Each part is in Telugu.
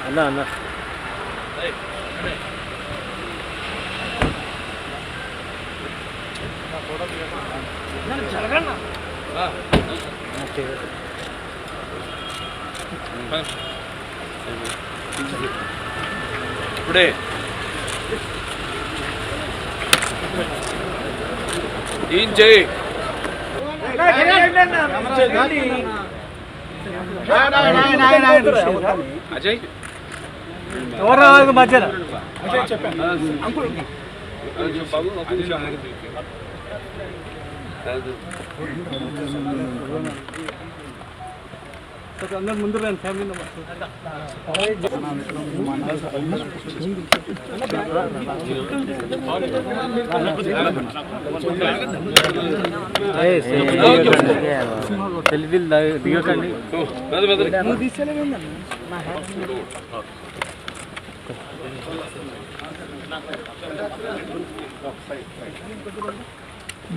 అన్నా అన్నా ఇప్పుడే ఏం చేయి అజయ్ ఎవరు మధ్యన అందరు ముందు రండి ఫ్యామిలీ సెల్ఫీలు దిగకండి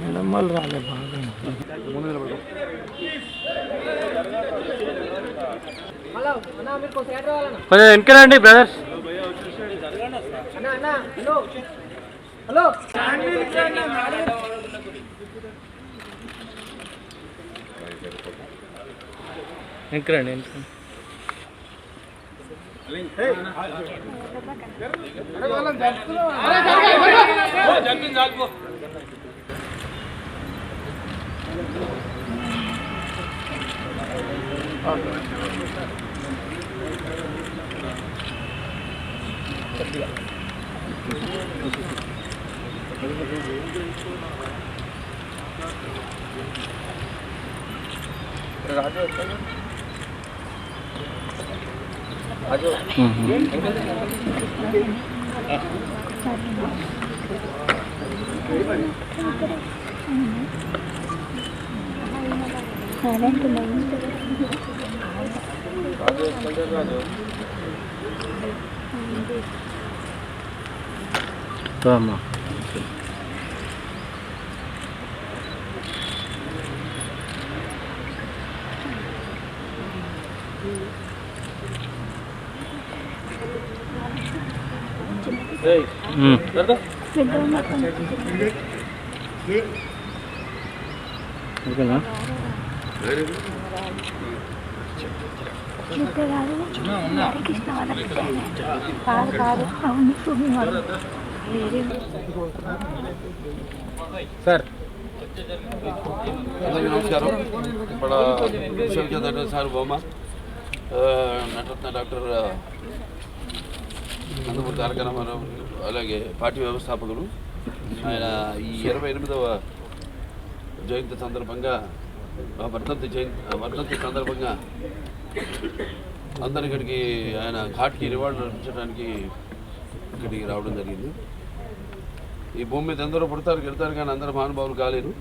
మేడమ్మలు రాలే బాగా కొంచెం వెనకరండి బ్రదర్స్. హలో వెనకరండి వెనక అమ్మా ఓకేనా సార్ అందరికీ నమస్కారం. ఇప్పుడు విశ్వవిద్యాలయ సార్ బొమ్మ నటరత్న డాక్టర్ నందమూరి తారక రామారావు అలాగే పార్టీ వ్యవస్థాపకులు ఆయన ఈ 28వ జయంతి సందర్భంగా వర్ధంతి సందర్భంగా అందరికడికి ఆయన ఘాట్కి రివార్డు అర్పించడానికి ఇక్కడికి రావడం జరిగింది. ఈ భూమి మీద ఎందరో పుడతారు గెడతారు కానీ అందరూ మహానుభావులు కాలేరు.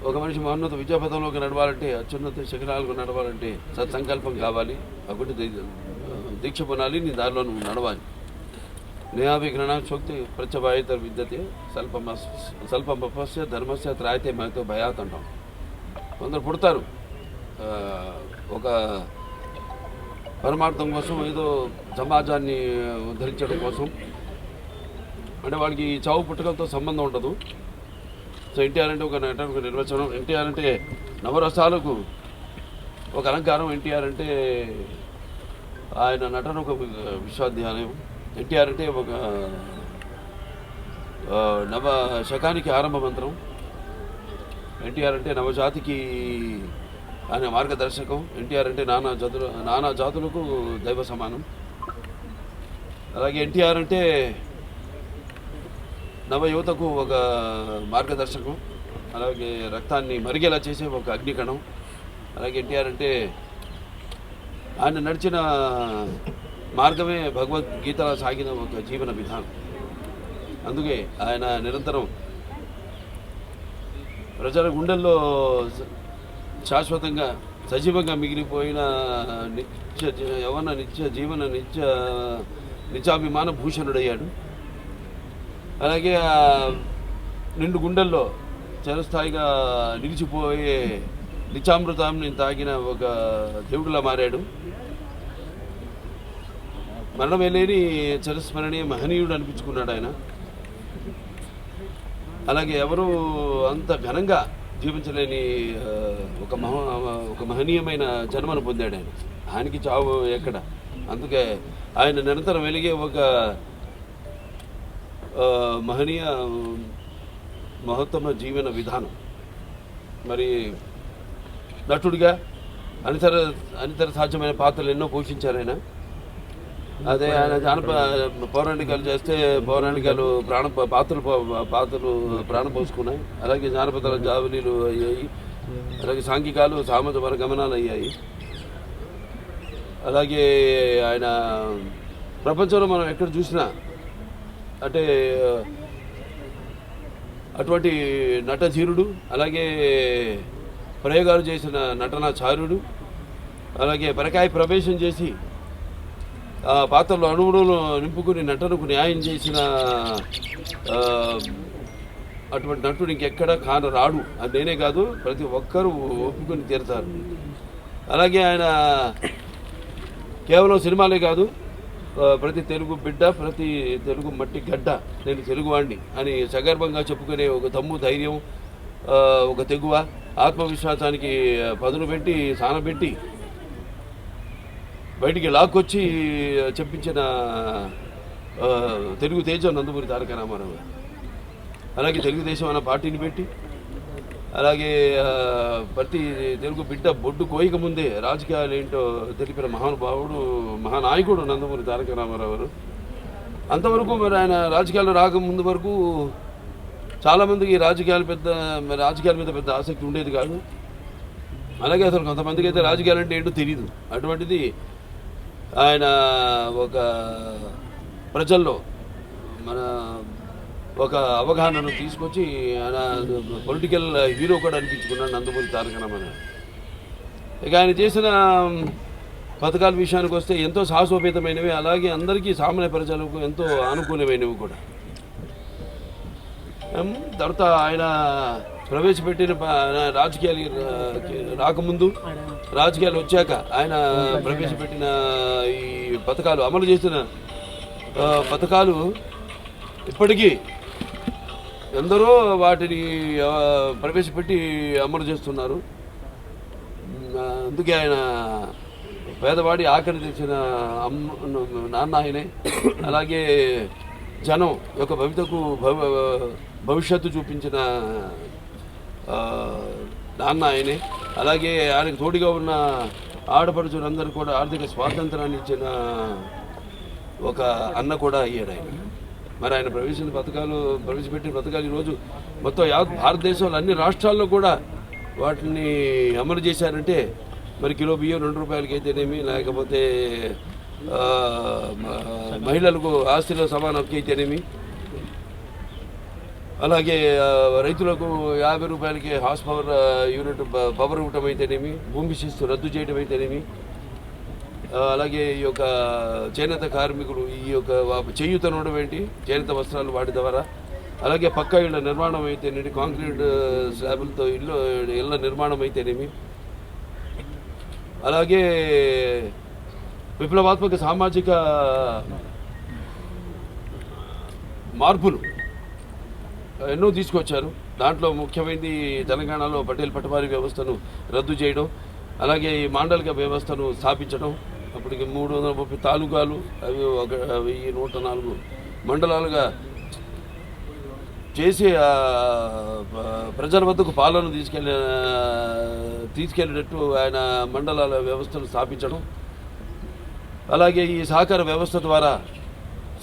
ఒక మనిషి మహోన్నత విద్యాపథంలోకి నడవాలంటే అత్యున్నత శిఖరాలకు నడవాలంటే సత్సంకల్పం కావాలి. ఒకటి దీక్ష పొనాలి, నీ దారిలో నువ్వు నడవాలి. నేహాభిగ్రహణ శక్తి ప్రత్యభాయిత విద్యతే స్వల్పమపస్య ధర్మస్య త్రాయితే మహితో భయాత్ అంటాం. కొందరు పుడతారు ఒక పరమార్థం కోసం, ఏదో సమాజాన్ని ఉద్ధరించడం కోసం, అంటే వాళ్ళకి చావు పుట్టుకలతో సంబంధం ఉండదు. సో ఎన్టీఆర్ అంటే ఒక నటనకు నిర్వచనం. ఎన్టీఆర్ అంటే నవరసాలకు ఒక అలంకారం. ఎన్టీఆర్ అంటే ఆయన నటన ఒక విశ్వాధ్యాలయం. ఎన్టీఆర్ అంటే ఒక నవ శకానికి ఆరంభ మంత్రం. ఎన్టీఆర్ అంటే నవజాతికి ఆయన మార్గదర్శకం. ఎన్టీఆర్ అంటే నానా జాతులకు దైవ సమానం. అలాగే ఎన్టీఆర్ అంటే నవ యువతకు ఒక మార్గదర్శకం. అలాగే రక్తాన్ని మరిగేలా చేసే ఒక అగ్నికణం. అలాగే ఎన్టీఆర్ అంటే ఆయన నడిచిన మార్గమే భగవద్గీతలా సాగిన ఒక జీవన విధానం. అందుకే ఆయన నిరంతరం ప్రజల గుండెల్లో శాశ్వతంగా సజీవంగా మిగిలిపోయిన నిత్యాభిమాన భూషణుడయ్యాడు. అలాగే నిండు గుండెల్లో చిరస్థాయిగా నిలిచిపోయే నిత్యామృతాన్ని తాగిన ఒక దేవుడిలా మారాడు. మరణమే లేని చిరస్మరణీయ మహనీయుడు అనిపించుకున్నాడు ఆయన. అలాగే ఎవరు అంత ఘనంగా జీవించలేని ఒక మహనీయమైన జన్మను పొందాడు ఆయన. ఆయనకి చావు ఎక్కడ. అందుకే ఆయన నిరంతరం వెలిగే ఒక మహనీయ మహోత్తమ జీవన విధానం. మరి నటుడిగా అనితర సాధ్యమైన పాత్రలు ఎన్నో పోషించారు ఆయన. అదే ఆయన పౌరాణికాలు చేస్తే పౌరాణికాలు పాత్రలు ప్రాణం పోసుకున్నాయి. అలాగే జానపదాల జావలీలు అయ్యాయి. అలాగే సాంఘికాలు సామాజిక గమనాలు అయ్యాయి. అలాగే ఆయన ప్రపంచంలో మనం ఎక్కడ చూసినా అంటే అటువంటి నటధీరుడు, అలాగే ప్రయోగాలు చేసిన నటనాచార్యుడు, అలాగే పరకాయ ప్రవేశం చేసి ఆ పాత్రలో అణువులను నింపుకుని నటనకు న్యాయం చేసిన అటువంటి నటుడు ఇంకెక్కడ రాడు. అది నేనే కాదు, ప్రతి ఒక్కరూ ఒప్పుకొని తీరుతారు. అలాగే ఆయన కేవలం సినిమాలే కాదు, ప్రతి తెలుగు బిడ్డ, ప్రతి తెలుగు మట్టి గడ్డ, నేను తెలుగువాణ్ణి అని సగర్భంగా చెప్పుకునే ఒక దమ్ము, ధైర్యం, ఒక తెగువ, ఆత్మవిశ్వాసానికి పదును పెట్టి సానబెట్టి బయటికి లాక్కొచ్చి చెప్పించిన తెలుగు తేజం నందమూరి తారక రామారావు. అలాగే తెలుగుదేశం అన్న పార్టీని పెట్టి, అలాగే ప్రతి తెలుగు బిడ్డ బొడ్డు కోయిక ముందే రాజకీయాలు ఏంటో తెలిపిన మహానుభావుడు, మహానాయకుడు నందమూరి తారక రామారావు గారు. అంతవరకు మరి ఆయన రాజకీయాలు రాకముందు వరకు చాలామందికి రాజకీయాల మీద పెద్ద ఆసక్తి ఉండేది కాదు. అలాగే అసలు కొంతమందికి అయితే రాజకీయాలు అంటే ఏంటో తెలియదు. అటువంటిది ఆయన ఒక ప్రజల్లో మన ఒక అవగాహనను తీసుకొచ్చి ఆయన పొలిటికల్ హీరో కూడా అనిపించుకున్నాడు నందమూరి తారక రామారావు. ఇక ఆయన చేసిన పథకాల విషయానికి వస్తే ఎంతో సాహసోపేతమైనవి, అలాగే అందరికీ సామాన్య ప్రజలకు ఎంతో అనుకూలమైనవి కూడా. తర్వాత ఆయన ప్రవేశపెట్టిన రాజకీయాలు రాకముందు, రాజకీయాలు వచ్చాక ఆయన ప్రవేశపెట్టిన ఈ పథకాలు, అమలు చేసిన పథకాలు ఇప్పటికీ ఎందరో వాటిని ప్రవేశపెట్టి అమలు చేస్తున్నారు. అందుకే ఆయన పేదవాడి ఆఖరి తెచ్చిన నాన్న ఆయనే. అలాగే జనం యొక్క భవిష్యత్తు చూపించిన నాన్న ఆయనే. అలాగే ఆయనకు తోడుగా ఉన్న ఆడపడుచులందరూ కూడా ఆర్థిక స్వాతంత్రాన్ని ఇచ్చిన ఒక అన్న కూడా అయ్యాడు ఆయన. మరి ఆయన ప్రవేశపెట్టిన పథకాలు ఈరోజు మొత్తం భారతదేశంలో అన్ని రాష్ట్రాల్లో కూడా వాటిని అమలు చేశారంటే మరి కిలో బియ్యం 2 రూపాయలకి అయితేనేమి, లేకపోతే మహిళలకు ఆస్తిలో సమాన హక్కు అయితేనేమి, అలాగే రైతులకు 50 రూపాయలకి హార్స్ పవర్ యూనిట్ పవర్ ఇవ్వటం అయితేనేమి, భూమి శిస్తు రద్దు చేయడం అయితేనేమి, అలాగే ఈ యొక్క చేనేత కార్మికులు ఈ యొక్క చేయూతనడం ఏంటి, చేనేత వస్త్రాలు వాటి ద్వారా, అలాగే పక్కా ఇళ్ళ నిర్మాణం అయితేనేమి, కాంక్రీట్ స్లాబులతో ఇళ్ళ నిర్మాణం అయితేనేమి, అలాగే విప్లవాత్మక సామాజిక మార్పులు ఎన్నో తీసుకొచ్చారు. దాంట్లో ముఖ్యమైనది తెలంగాణలో పటేల్ పటవారీ వ్యవస్థను రద్దు చేయడం, అలాగే ఈ మాండలిక వ్యవస్థను స్థాపించడం. అప్పటికి 330 తాలూకాలు, అవి 1104 మండలాలుగా చేసి ప్రజల వద్దకు పాలన తీసుకెళ్ళేటట్టు ఆయన మండలాల వ్యవస్థను స్థాపించడం. అలాగే ఈ సహకార వ్యవస్థ ద్వారా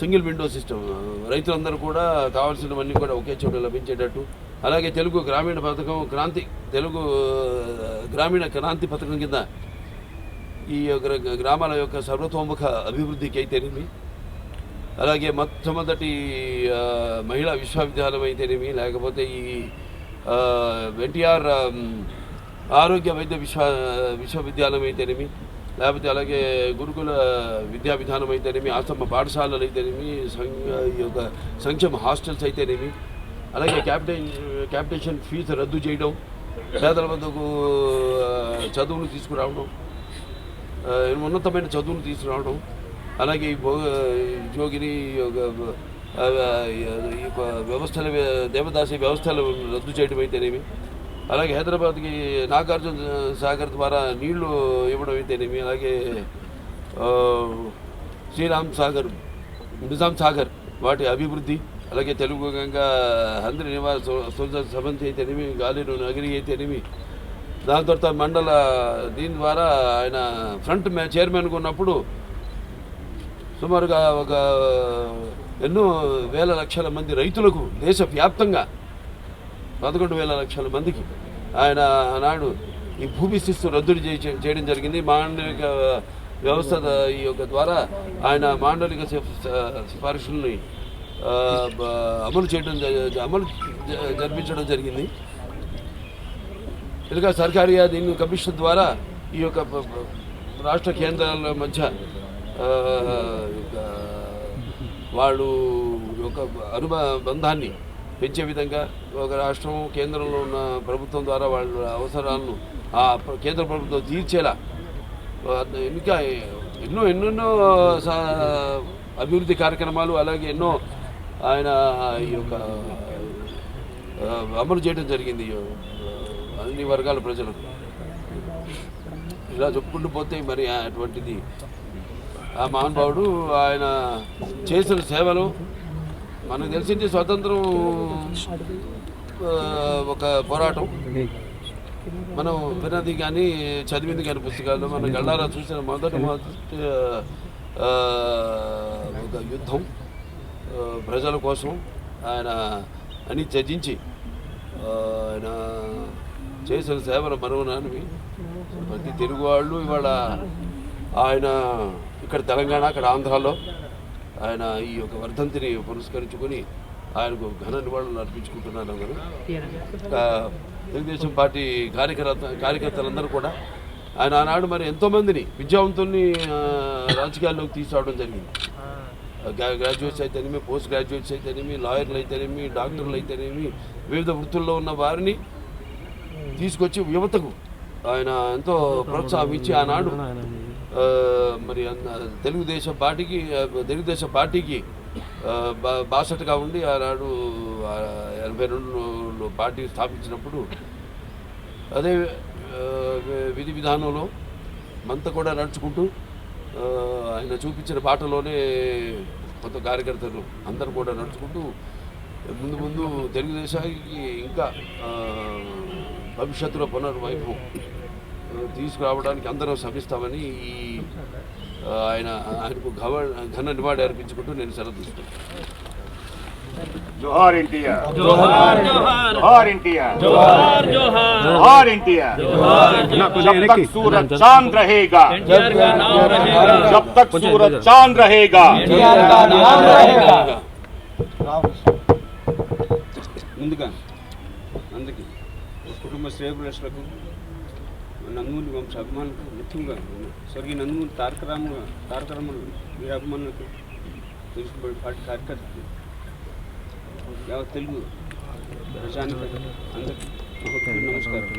సింగిల్ విండో సిస్టమ్, రైతులందరూ కూడా కావాల్సినవన్నీ కూడా ఒకే చోట లభించేటట్టు. అలాగే తెలుగు గ్రామీణ పథకం తెలుగు గ్రామీణ క్రాంతి పథకం కింద ఈ గ్రామాల యొక్క సర్వతోముఖ అభివృద్ధికి అయితేనేమి, అలాగే మొట్టమొదటి మహిళా విశ్వవిద్యాలయం అయితేనేమి, లేకపోతే ఈ ఎన్టీఆర్ ఆరోగ్య వైద్య విశ్వవిద్యాలయం అయితేనేమి, లేకపోతే అలాగే గురుకుల విద్యా విధానం అయితేనేమి, ఆశ్రమ పాఠశాలలు అయితేనేమి, ఈ యొక్క సంక్షేమ హాస్టల్స్ అయితేనేమి, అలాగే క్యాపిటేషన్ ఫీజు రద్దు చేయడం, పేదల వద్దకు చదువును తీసుకురావడం, ఉన్నతమైన చదువును తీసుకురావడం, అలాగే జోగిని వ్యవస్థల దేవదాసి వ్యవస్థలు రద్దు చేయడం అయితేనేమి, అలాగే హైదరాబాద్కి నాగార్జున సాగర్ ద్వారా నీళ్లు ఇవ్వడం అయితేనేమి, అలాగే శ్రీరామ్ సాగర్, నిజాం సాగర్ వాటి అభివృద్ధి, అలాగే తెలుగు గంగా అందరి నివాస సమంతి అయితేనేమి, గాలిను నగరి అయితేనేమి, దాని తర్వాత మండల దీని ద్వారా ఆయన ఫ్రంట్ చైర్మన్గా ఉన్నప్పుడు సుమారుగా ఒక ఎన్నో వేల లక్షల మంది రైతులకు దేశవ్యాప్తంగా 11,000 లక్షల మందికి ఆయన ఆనాడు ఈ భూమి శిస్తు రద్దు చేయడం జరిగింది. మాండలిక వ్యవస్థ ఈ యొక్క ద్వారా ఆయన మాండలిక సిఫార్సుల్ని అమలు జరిపించడం జరిగింది. ఇలాగా సర్కారీ దీని కమిషన్ ద్వారా ఈ యొక్క రాష్ట్ర కేంద్రాల మధ్య వాళ్ళు యొక్క అనుబంధాన్ని పెంచే విధంగా ఒక రాష్ట్రం కేంద్రంలో ఉన్న ప్రభుత్వం ద్వారా వాళ్ళ అవసరాలను ఆ కేంద్ర ప్రభుత్వం తీర్చేలా ఇంకా ఎన్నెన్నో అభివృద్ధి కార్యక్రమాలు, అలాగే ఎన్నో ఆయన ఈ యొక్క అమలు చేయడం జరిగింది అన్ని వర్గాల ప్రజలకు. ఇలా చెప్పుకుంటూ పోతే మరి అటువంటిది ఆ మహానుభావుడు ఆయన చేసిన సేవలు మనకు తెలిసింది. స్వతంత్రం ఒక పోరాటం, మనం విన్నది కానీ చదివింది కానీ పుస్తకాల్లో మనం గళ్ళారా చూసిన మొదటి ఒక యుద్ధం ప్రజల కోసం ఆయన అని త్యజించి ఆయన చేసిన సేవలు మరువనానివి. ప్రతి తెలుగు వాళ్ళు ఇవాళ ఆయన ఇక్కడ తెలంగాణ, అక్కడ ఆంధ్రాలో ఆయన ఈ యొక్క వర్ధంతిని పురస్కరించుకొని ఆయనకు ఘన నివాళులు అర్పించుకుంటున్నారు అందరూ. తెలుగుదేశం పార్టీ కార్యకర్తలందరూ కూడా ఆయన ఆనాడు మరి ఎంతోమందిని విద్యావంతుల్ని రాజకీయాల్లోకి తీసుకురావడం జరిగింది. గ్రాడ్యుయేట్స్ అయితేనేమి, పోస్ట్ గ్రాడ్యుయేట్స్ అయితేనేమి, లాయర్లు అయితేనేమి, డాక్టర్లు అయితేనేమి, వివిధ వృత్తుల్లో ఉన్న వారిని తీసుకొచ్చి యువతకు ఆయన ఎంతో ప్రోత్సాహం ఇచ్చి ఆనాడు మరి తెలుగుదేశం పార్టీకి బాసటగా ఉండి ఆనాడు 82లో పార్టీ స్థాపించినప్పుడు అదే విధి విధానంలో మనతో కూడా నడుచుకుంటూ ఆయన చూపించిన బాటలోనే కొత్త కార్యకర్తలు అందరూ కూడా నడుచుకుంటూ ముందు తెలుగుదేశానికి ఇంకా భవిష్యత్తులో పునర్వైపు తీసుకురావడానికి అందరం శ్రమిస్తామని ఆయనకు ఘన నివాళి అర్పించుకుంటూ నేను సెలవు తీసుకుంటాను. जोहार एनटीआर, जोहार एनटीआर, जोहार एनटीआर। जब तक सूरज चांद रहेगा, जब तक सूरज चांद रहेगा, ముందుగా అందరికీ కుటుంబ శ్రేయభిలాషులకు నందమూరి వంశ అభిమానులకు, ముఖ్యంగా స్వర్గీయ నందమూరి తారక రామారావు వీరి అభిమానులకు, తెలుగుబడి పార్టీ కార్యకర్తలకు, యావత్ తెలుగు ప్రజానికి అందరికీ నమస్కారం.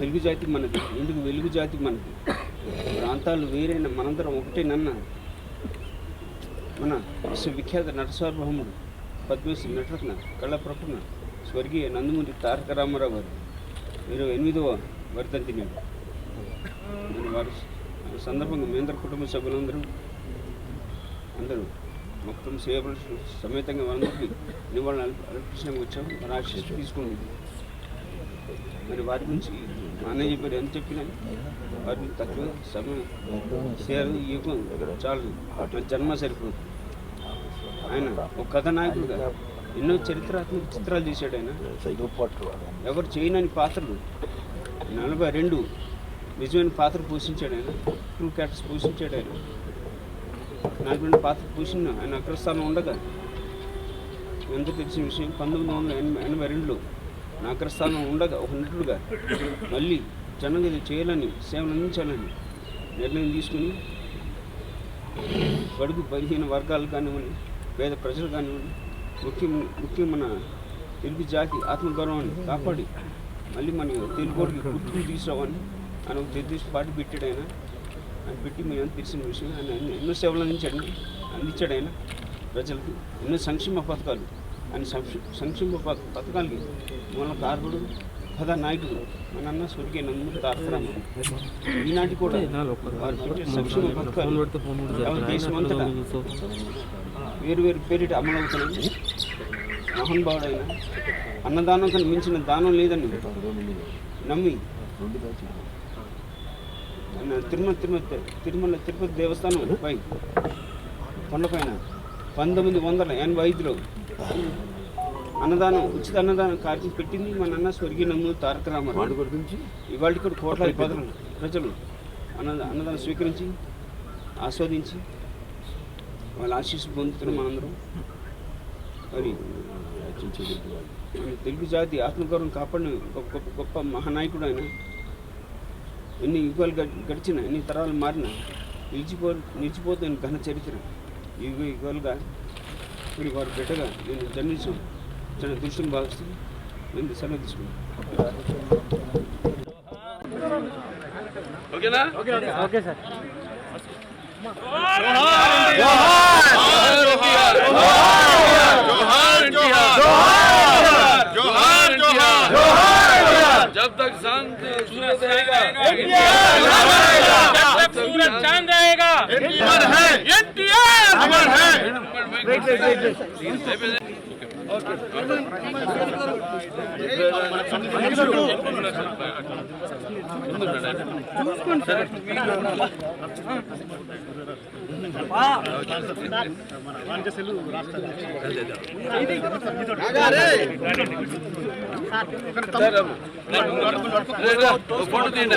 తెలుగు జాతి మనది, ఎందుకు వెలుగు జాతి మనది, ప్రాంతాలు వేరైన మనందరం ఒకటే నన్న మన విశ్వవిఖ్యాత నటసార్వభౌముడు పద్మశ్రీ నటరత్న కళాప్రపూర్ణ స్వర్గీయ నందమూరి తారక రామారావు గారు 28వ వర్ధంతి నేడు. వారి సందర్భంగా మేందర కుటుంబ సభ్యులందరూ మొత్తం సేవలు సమేతంగా మనందరికీ నివాళులు అర్పించడానికి వచ్చాము. మన ఆశీస్సు తీసుకుంది. మరి వారి గురించి అన్నయ్య చెప్పారు, ఎంత చెప్పినా వారి తక్కువ సమయం సేవలు ఇవ్వడం చాలు, జన్మ సరిపోదు. ఆయన ఒక కథానాయకుడుగా ఎన్నో చరిత్రాత్మక చిత్రాలు తీశాడు. ఆయన ఎవరు చేయనని పాత్రలు 42 నిజమైన పాత్ర పోషించాడు. ఆయన ట్రూ క్యారెక్టర్స్ పోషించాడు. ఆయన 42 పాత్ర పోషించిన ఆయన అగ్రస్థానం ఉండగా ఎంత తెలిసిన విషయం 1982లో నా అగ్రస్థానం ఉండగా ఒక నటుడుగా మళ్ళీ జనం చేయాలని, సేవలు అందించాలని నిర్ణయం తీసుకుని బడుగు బలహీన వర్గాలు కానివ్వండి, పేద ప్రజలు కానివ్వండి, ముఖ్యం మన తెలుగు జాతి ఆత్మగౌరవాన్ని కాపాడి మళ్ళీ మన తెలుగుడికి గుర్తుకు తీసుకురావని ఆయన ఒక నిర్దిష్ట పార్టీ పెట్టాడు. ఆయన పెట్టి మీ అంత తెలిసిన విషయం. ఆయన ఎన్నో సేవలు అందించాడు. ఆయన ప్రజలకు ఎన్నో సంక్షేమ పథకాలు, ఆయన సంక్షేమ పథకాలకి మూల కారకుడు కథానాయకుడు మన అన్న స్వర్గీయ నందమూరి తారక రామారావు. ఈనాటి కూడా వారు పెట్టే సంక్షేమ పథకాలు దేశమంతటా వేరు పేరిట అమలవుతున్నాయి. మహానుభావుడైన అన్నదానం కన్నా మించిన దానం లేదని నమ్మి తిరుపతి దేవస్థానం పై కొండపైన 1985లో ఉచిత అన్నదానం కార్యక్రమం పెట్టింది మన అన్న స్వర్గీయ నందమూరి తారక రామారావు. ఇవాళ కూడా కోట్లాది ప్రజలు అన్నదానం స్వీకరించి ఆస్వాదించి వాళ్ళ ఆశీస్సు పొందుతున్నాం మనందరం. మరి తెలుగు జాతి ఆత్మగౌరవం కాపాడిన గొప్ప మహానాయకుడు ఆయన. ఎన్ని యుగాలు గడిచిన, ఎన్ని తరాలు మారిన నిలిచిపోతున్న ఘన చరిత్ర. యుగాలుగా మరి వారి బిడ్డగా నేను జన్మించడం చాలా దృశ్యం భావిస్తుంది. నేను సెలవు తీసుకున్నాను. ఓకేనా? Okay sir. जब तक शांत सूरज रहेगा, जब तक सूरज चांद रहेगा, एनटीआर है, एनटीआर अमर है। फोटो तीन